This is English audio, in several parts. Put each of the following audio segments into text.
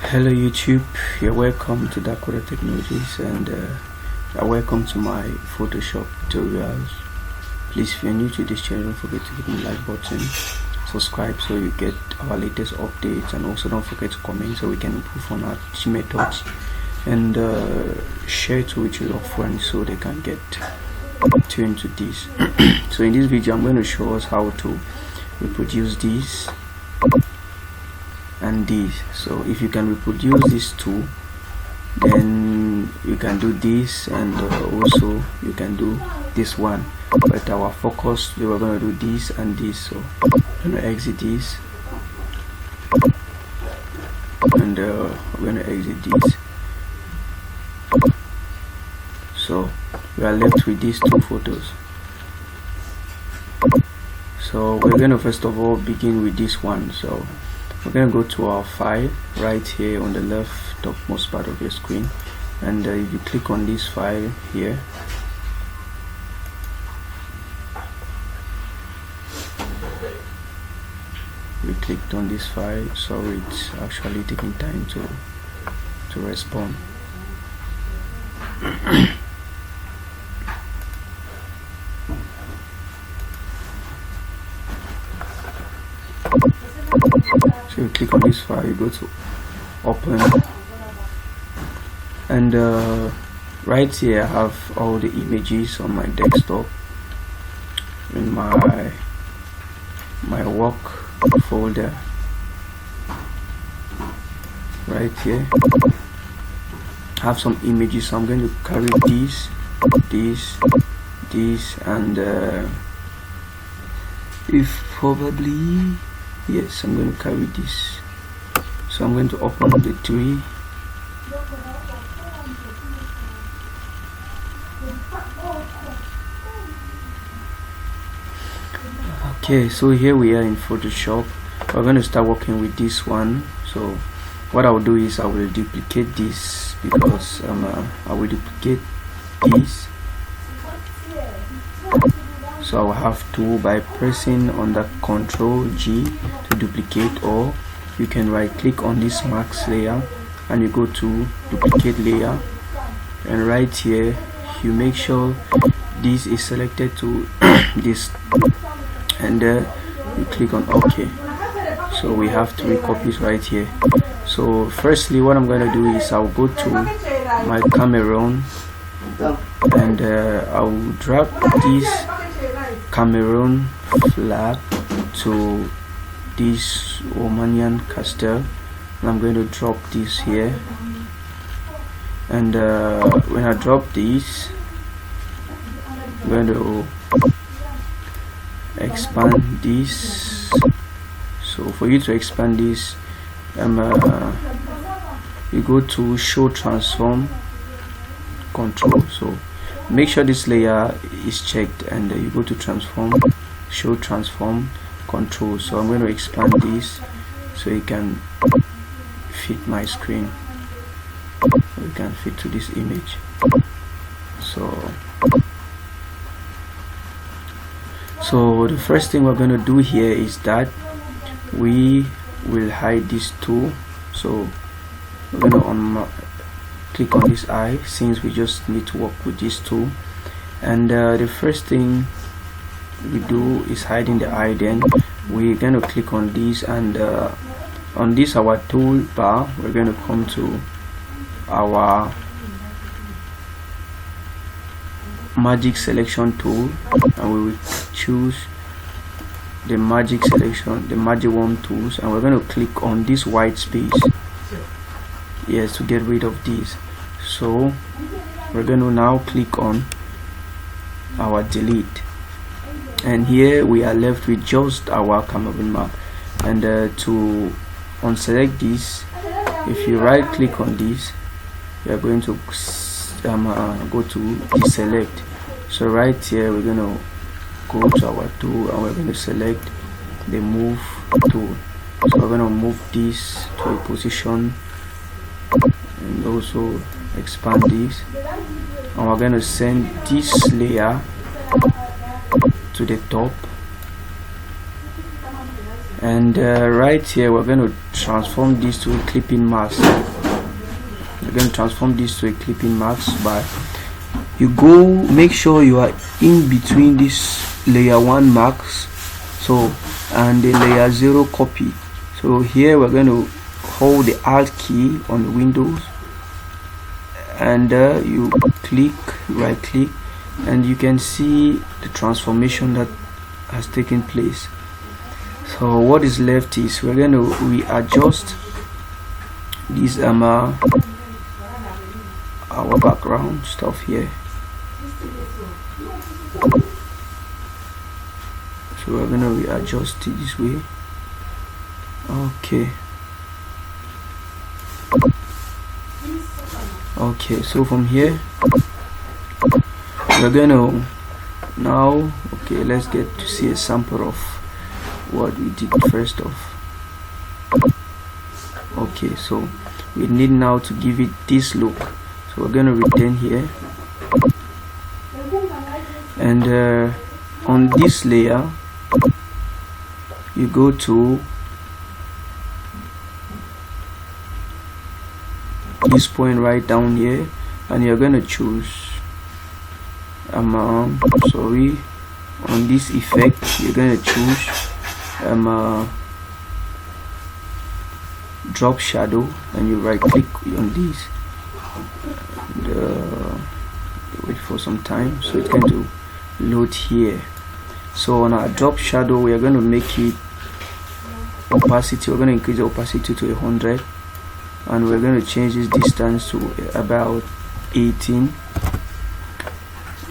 Hello YouTube, you're welcome to Dakota Technologies and you're welcome to my Photoshop tutorials. Please, if you're new to this channel, don't forget to hit the like button, subscribe so you get our latest updates, and also don't forget to comment so we can improve on our teaching methods, and share it with your friends so they can get tuned to this. So in this video I'm going to show us how to reproduce this and this. So if you can reproduce these two, then you can do this, and also you can do this one, but our focus, we were going to do this and this. So I'm going to exit this, and we're going to exit this. So we are left with these two photos. So we're going to first of all begin with this one. So we're going to go to our file right here on the left topmost part of your screen, and if you click on this file here, we clicked on this file. Sorry, it's actually taking time to respond. So you click on this file, you go to open, and right here I have all the images on my desktop in my work folder. Right here I have some images, so I'm going to carry this, and if probably, yes, I'm going to carry this. So I'm going to open the tree. Okay, so here we are in Photoshop. We're going to start working with this one. So what I will do is I will duplicate this, because I will duplicate this. So I will have to, by pressing on the Ctrl G to duplicate, or you can right click on this mask layer and you go to duplicate layer, and right here you make sure this is selected to this, and you click on OK. So we have 3 copies right here. So firstly, what I'm going to do is I'll go to my Cameroon, and I'll drag this Cameroon flag to this Romanian castle, and I'm going to drop this here, and when I drop this, I'm going to expand this. So for you to expand this, you go to show transform control. So make sure this layer is checked, and you go to transform, show transform control. So I'm going to expand this so it can fit my screen, we can fit to this image. So the first thing we're going to do here is that we will hide these two. So we're going to click on this eye, since we just need to work with these two, and the first thing we do is hiding the eye. Then we're going to click on this, and on this our toolbar, we're going to come to our magic selection tool, and we will choose the magic selection, the magic wand tools, and we're going to click on this white space, yes, to get rid of this. So we're going to now click on our delete, and here we are left with just our Cameroon map. And to unselect this, if you right click on this, you are going to go to deselect. So right here we're going to go to our tool, and we're going to select the move tool. So we're going to move this to a position, and also expand this, and we're going to send this layer to the top, And right here we're going to transform this to a clipping mask. We're going to transform this to a clipping mask by you go make sure you are in between this layer 1 marks so and the layer 0 copy. So here we're going to hold the Alt key on the Windows and you right click and you can see the transformation that has taken place. So what is left is we're going to readjust this our background stuff here. So we're going to readjust it this way. Okay, so from here we're going to now let's get to see a sample of what we did first off. Okay, so we need now to give it this look. So we're going to return here and on this layer you go to this point right down here and you're going to choose on this effect you're going to choose drop shadow and you right click on this and wait for some time so it's going to load here. So on our drop shadow we are going to make it opacity, we're going to increase the opacity to 100 and we're going to change this distance to about 18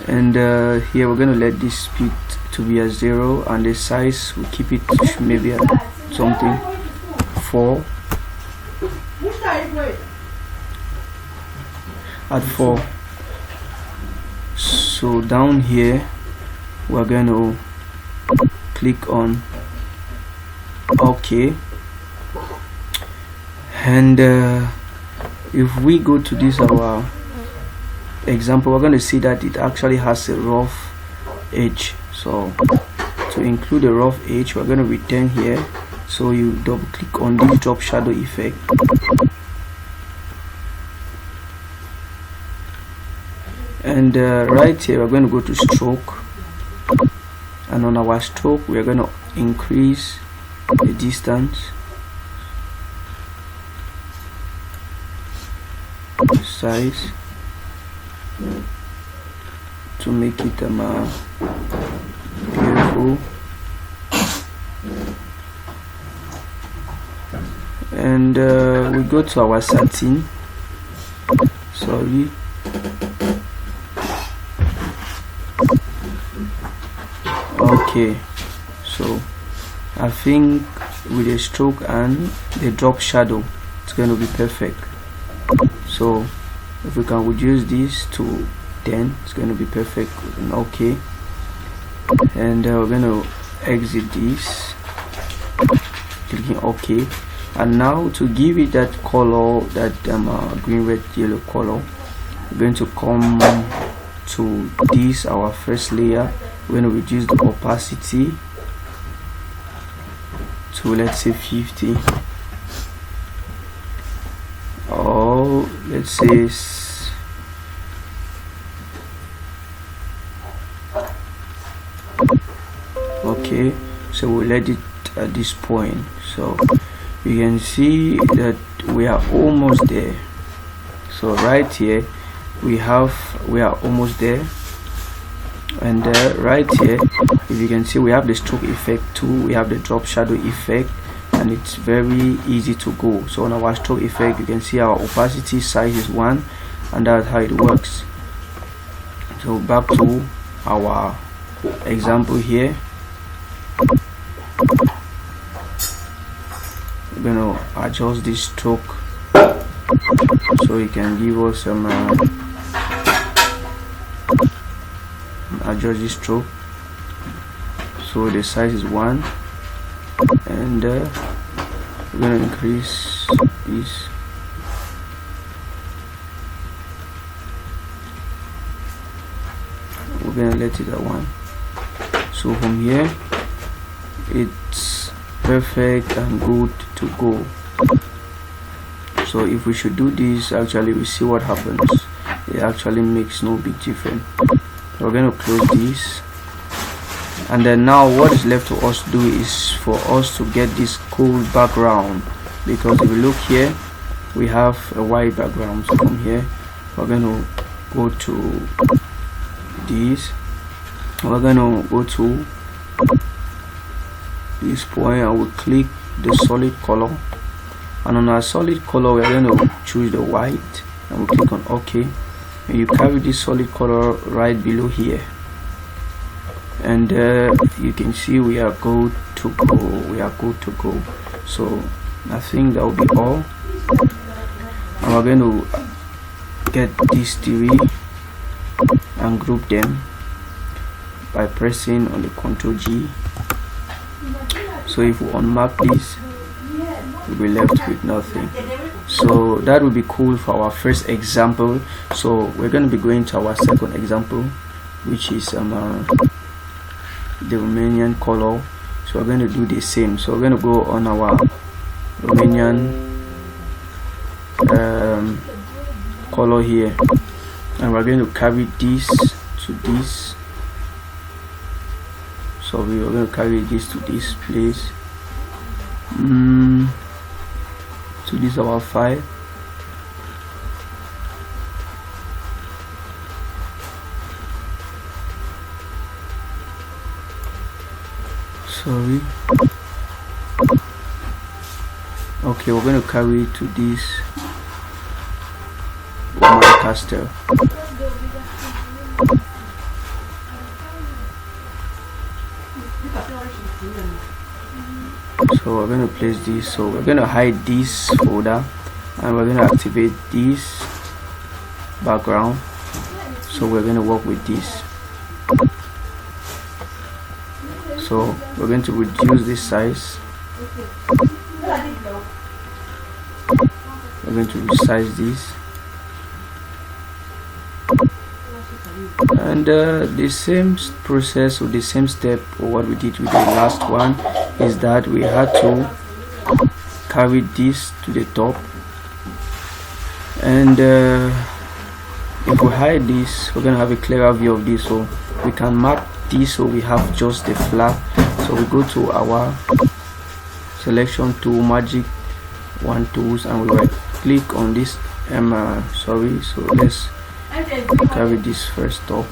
and here we're going to let this speed to be at 0 and the size we keep it maybe at something 4 at 4. So down here we're going to click on OK and if we go to this our example we're going to see that it actually has a rough edge. So to include a rough edge we're going to return here, so you double click on this drop shadow effect and right here we're going to go to stroke and on our stroke we are going to increase the distance, size to make it beautiful and we go to our satin, okay, so I think with a stroke and the drop shadow it's going to be perfect. So if we can reduce this to 10 it's going to be perfect. Okay, and we're going to exit this, clicking OK. And now to give it that color, that green, red, yellow color, we're going to come to this our first layer. We're going to reduce the opacity to let's say 50 or let's say okay, so we'll let it at this point. So you can see that we are almost there. So right here we are almost there, and right here if you can see we have the stroke effect too, we have the drop shadow effect, and it's very easy to go. So on our stroke effect you can see our opacity size is 1 and that's how it works. So back to our example here, we're going to adjust this stroke so it can give us some adjust this stroke so the size is 1 and we're going to increase this. We're going to let it at 1. So from here it's perfect and good to go. So if we should do this, actually we see what happens. It actually makes no big difference. We're going to close this, and then now what is left for us to do is for us to get this cool background, because if we look here we have a white background. So from here we're going to go to this, we're going to go to this point and we'll click the solid color, and on our solid color we're going to choose the white and we'll click on OK, and you carry this solid color right below here, and you can see we are good to go. So I think that will be all, and we're going to get these three and group them by pressing on the Ctrl G. So if we unmark this, we'll be left with nothing. So that will be cool for our first example. So we're going to be going to our second example, which is the Romanian color. So we're going to do the same. So we're going to go on our Romanian color here, and we're going to carry this to this. So we are going to carry this to this place, to this our file. Sorry. Okay, we're going to carry to this Lancaster. So we're going to place this. So we're going to hide this folder, and we're going to activate this background. So we're going to work with this. So we're going to reduce this size. We're going to resize this, and the same process or the same step or what we did with the last one is that we had to carry this to the top, and if we hide this, we're going to have a clearer view of this. So we can mark this, so we have just the flag. So we go to our selection tool, magic wand tools, and we right click on this so let's carry this first up,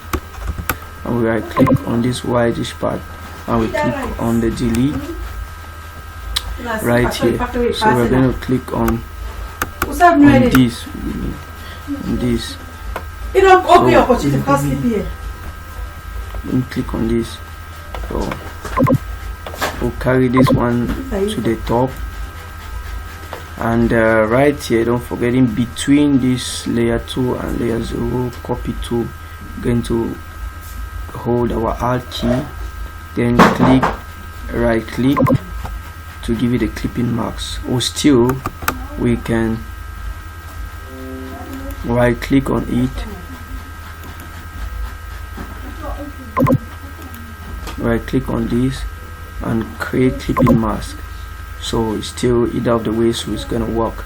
and we right click on this whitish part, and we click on the delete right here. So we're going to click on this, and click on this. So we'll carry this one to the top, and right here, don't forget, in between this layer 2 and layer 0, copy 2, going to hold our alt key, then click right click to give it the clipping marks, or still we can right click on it, right click on this and create clipping mask. So it's still either of the ways, so it's gonna work.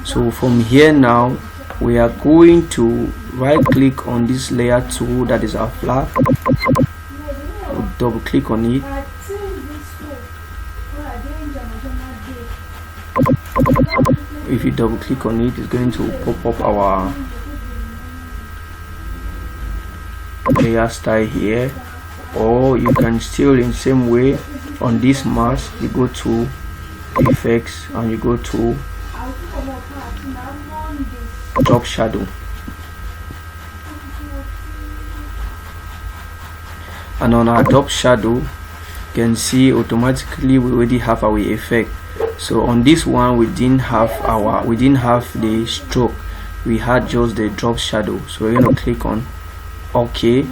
So from here now we are going to right click on this layer 2, that is our flag. We'll double click on it, if you double click on it, it's going to pop up our layer style here. Or you can still, in same way, on this mask you go to effects and you go to drop shadow, and on our drop shadow you can see automatically we already have our effect. So on this one we didn't have the stroke, we had just the drop shadow. So we're going to click on OK.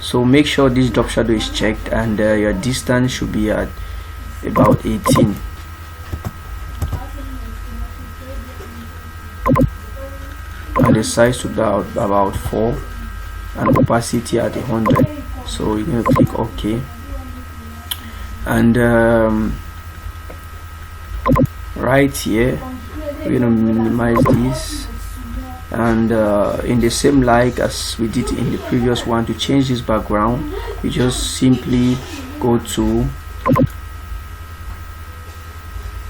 So make sure this drop shadow is checked, and your distance should be at about 18. And the size should be about 4, and opacity at 100. So you're going to click OK, and right here. We're gonna minimize this, and in the same like as we did in the previous one, to change this background, you just simply go to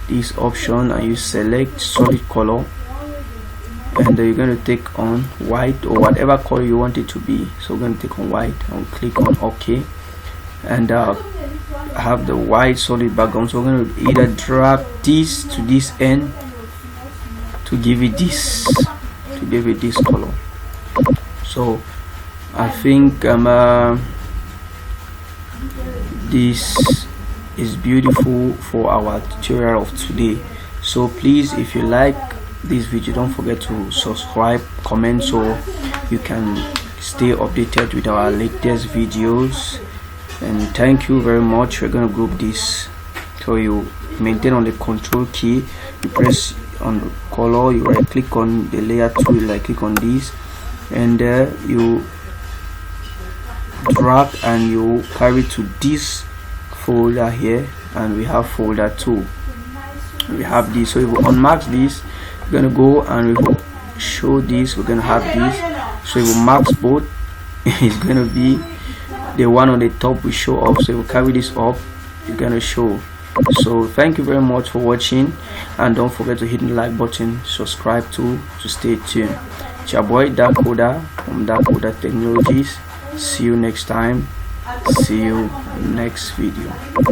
this option and you select solid color, and you're going to take on white or whatever color you want it to be. So we're going to take on white and click on OK, and have the white solid background. So we're going to either drag this to this end to give it this color. So I think this is beautiful for our tutorial of today. So please, if you like this video, don't forget to subscribe, comment, so you can stay updated with our latest videos. And thank you very much. We're going to group this, so you maintain on the control key, you press on the color, you right click on the layer tool, like click on this, and you drag and you carry to this folder here, and we have folder 2. We have this. So if we unmark this, we're gonna go and we will show this. We're gonna have this. So if we mark both, it's gonna be the one on the top we show up. So if we carry this up, it's gonna show. So thank you very much for watching, and don't forget to hit the like button, subscribe to stay tuned. It's your boy Darkoda from Darkoda Technologies. See you next time. See you next video.